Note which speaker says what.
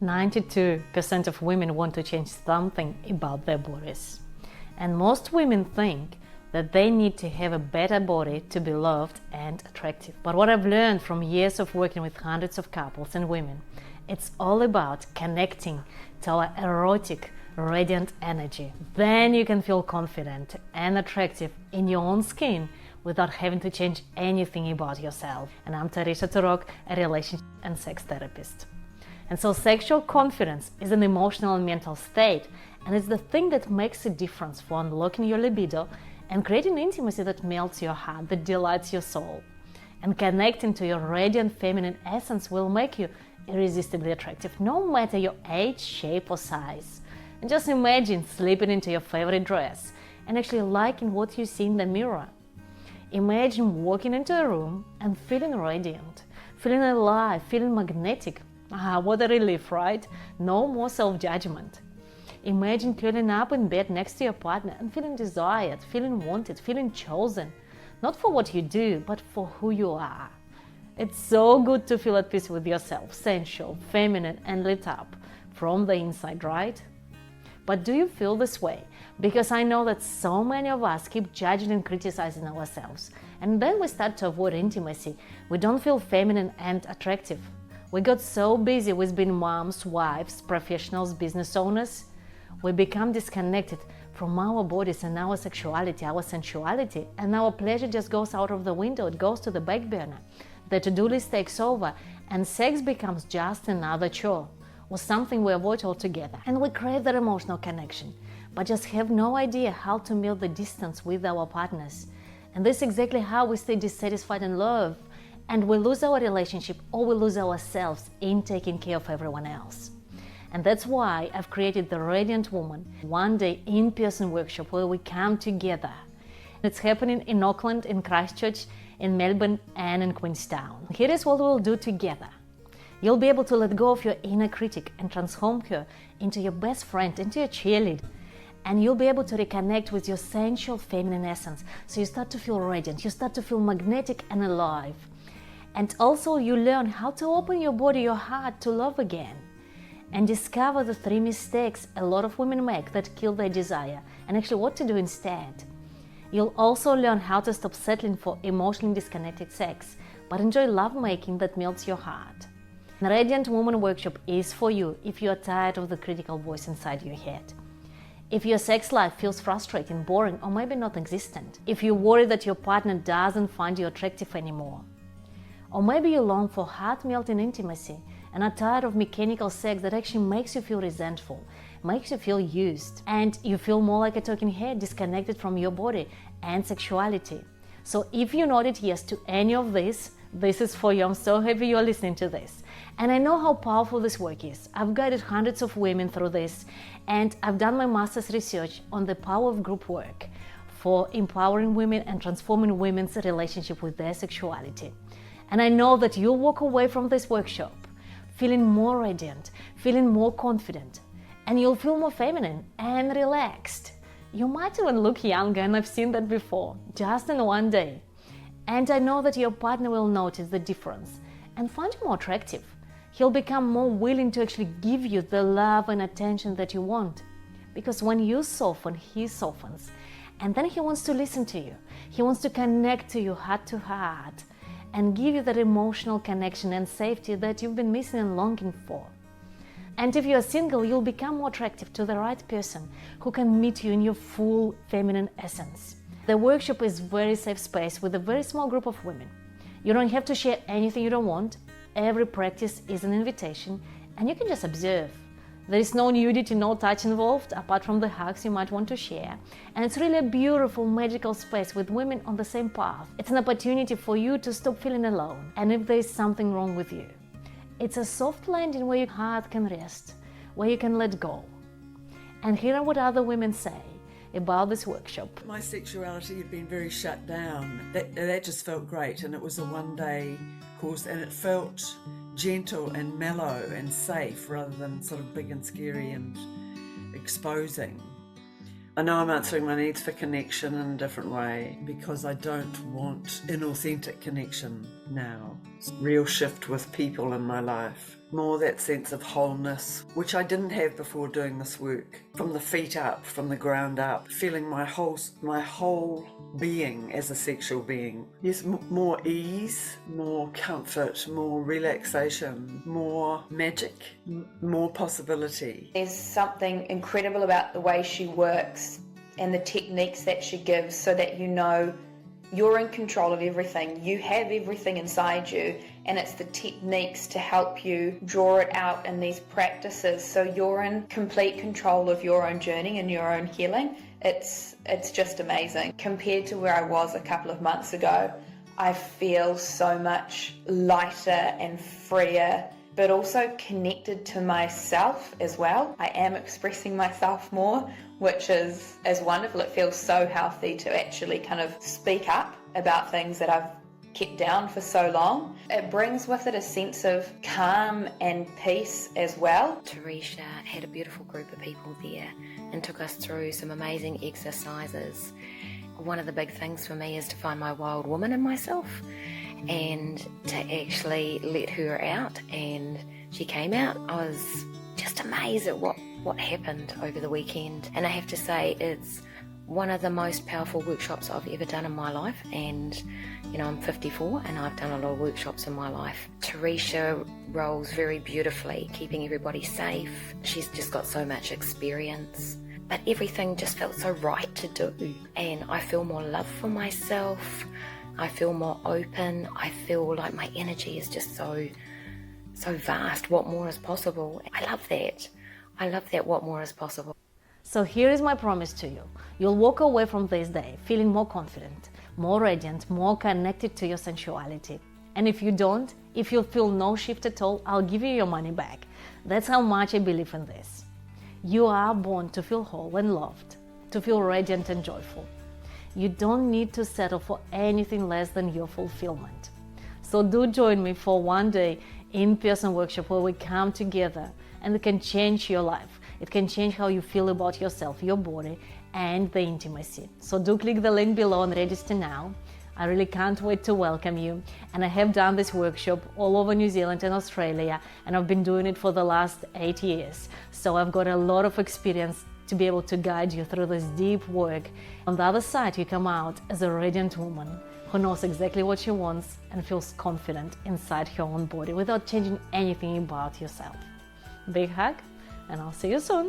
Speaker 1: 92% of women want to change something about their bodies. And most women think that they need to have a better body to be loved and attractive. But what I've learned from years of working with hundreds of couples and women, it's all about connecting to our erotic, radiant energy. Then you can feel confident and attractive in your own skin without having to change anything about yourself. And I'm Tarisha Turok, a relationship and sex therapist. And so sexual confidence is an emotional and mental state, and it's the thing that makes a difference for unlocking your libido and creating intimacy that melts your heart, that delights your soul. And connecting to your radiant feminine essence will make you irresistibly attractive, no matter your age, shape or size. And just imagine slipping into your favorite dress and actually liking what you see in the mirror. Imagine walking into a room and feeling radiant, feeling alive, feeling magnetic. What a relief, right? No more self-judgment. Imagine curling up in bed next to your partner and feeling desired, feeling wanted, feeling chosen. Not for what you do, but for who you are. It's so good to feel at peace with yourself, sensual, feminine and lit up from the inside, right? But do you feel this way? Because I know that so many of us keep judging and criticizing ourselves. And then we start to avoid intimacy. We don't feel feminine and attractive. We got so busy with being moms, wives, professionals, business owners, we become disconnected from our bodies and our sexuality, our sensuality, and our pleasure just goes out of the window, it goes to the back burner. The to-do list takes over, and sex becomes just another chore, or something we avoid altogether. And we crave that emotional connection, but just have no idea how to melt the distance with our partners. And this is exactly how we stay dissatisfied in love, and we lose our relationship or we lose ourselves in taking care of everyone else. And that's why I've created the Radiant Woman one-day in-person workshop where we come together. It's happening in Auckland, in Christchurch, in Melbourne and in Queenstown. Here is what we'll do together. You'll be able to let go of your inner critic and transform her into your best friend, into your cheerleader. And you'll be able to reconnect with your sensual feminine essence. So you start to feel radiant, you start to feel magnetic and alive. And also you learn how to open your body, your heart to love again. And discover the 3 mistakes a lot of women make that kill their desire, and actually what to do instead. You'll also learn how to stop settling for emotionally disconnected sex, but enjoy lovemaking that melts your heart. The Radiant Woman Workshop is for you if you are tired of the critical voice inside your head. If your sex life feels frustrating, boring, or maybe not existent. If you're worried that your partner doesn't find you attractive anymore. Or maybe you long for heart-melting intimacy and are tired of mechanical sex that actually makes you feel resentful, makes you feel used, and you feel more like a talking head, disconnected from your body and sexuality. So if you nodded yes to any of this is for you. I'm so happy you're listening to this. And I know how powerful this work is. I've guided hundreds of women through this, and I've done my master's research on the power of group work for empowering women and transforming women's relationship with their sexuality. And I know that you'll walk away from this workshop feeling more radiant, feeling more confident, and you'll feel more feminine and relaxed. You might even look younger, and I've seen that before, just in one day. And I know that your partner will notice the difference and find you more attractive. He'll become more willing to actually give you the love and attention that you want. Because when you soften, he softens. And then he wants to listen to you. He wants to connect to you heart to heart and give you that emotional connection and safety that you've been missing and longing for. And if you're single, you'll become more attractive to the right person who can meet you in your full feminine essence. The workshop is a very safe space with a very small group of women. You don't have to share anything you don't want. Every practice is an invitation, and you can just observe. There is no nudity, no touch involved, apart from the hugs you might want to share. And it's really a beautiful, magical space with women on the same path. It's an opportunity for you to stop feeling alone, and if there is something wrong with you. It's a soft landing where your heart can rest, where you can let go. And here are what other women say about this workshop.
Speaker 2: My sexuality had been very shut down. That just felt great, and it was a one-day course, and it felt gentle and mellow and safe rather than sort of big and scary and exposing. I know I'm answering my needs for connection in a different way because I don't want inauthentic connection. now. Real shift with people in my life. More that sense of wholeness, which I didn't have before doing this work. From the feet up, from the ground up, feeling my whole being as a sexual being. Yes, more ease, more comfort, more relaxation, more magic, more possibility.
Speaker 3: There's something incredible about the way she works and the techniques that she gives, so that you know you're in control of everything. You have everything inside you, and it's the techniques to help you draw it out in these practices, so you're in complete control of your own journey and your own healing. It's just amazing. Compared to where I was a couple of months ago, I feel so much lighter and freer, but also connected to myself as well. I am expressing myself more, which is wonderful. It feels so healthy to actually kind of speak up about things that I've kept down for so long. It brings with it a sense of calm and peace as well.
Speaker 4: Teresa had a beautiful group of people there and took us through some amazing exercises. One of the big things for me is to find my wild woman in myself and to actually let her out, and she came out. I was just amazed at what happened over the weekend, and I have to say it's one of the most powerful workshops I've ever done in my life. And I'm 54 and I've done a lot of workshops in my life. Teresa rolls very beautifully, keeping everybody safe. She's just got so much experience, but everything just felt so right to do, and I feel more love for myself. I feel more open. I feel like my energy is just so vast. What more is possible? I love that. What more is possible.
Speaker 1: So here is my promise to you. You'll walk away from this day feeling more confident, more radiant, more connected to your sensuality. And if you don't, if you feel no shift at all, I'll give you your money back. That's how much I believe in this. You are born to feel whole and loved, to feel radiant and joyful. You don't need to settle for anything less than your fulfillment. So do join me for one day in-person workshop where we come together, and it can change your life. It can change how you feel about yourself, your body, and the intimacy. So do click the link below and register now. I really can't wait to welcome you. And I have done this workshop all over New Zealand and Australia, and I've been doing it for the last 8 years. So I've got a lot of experience to be able to guide you through this deep work. On the other side, you come out as a radiant woman who knows exactly what she wants and feels confident inside her own body without changing anything about yourself. Big hug, and I'll see you soon.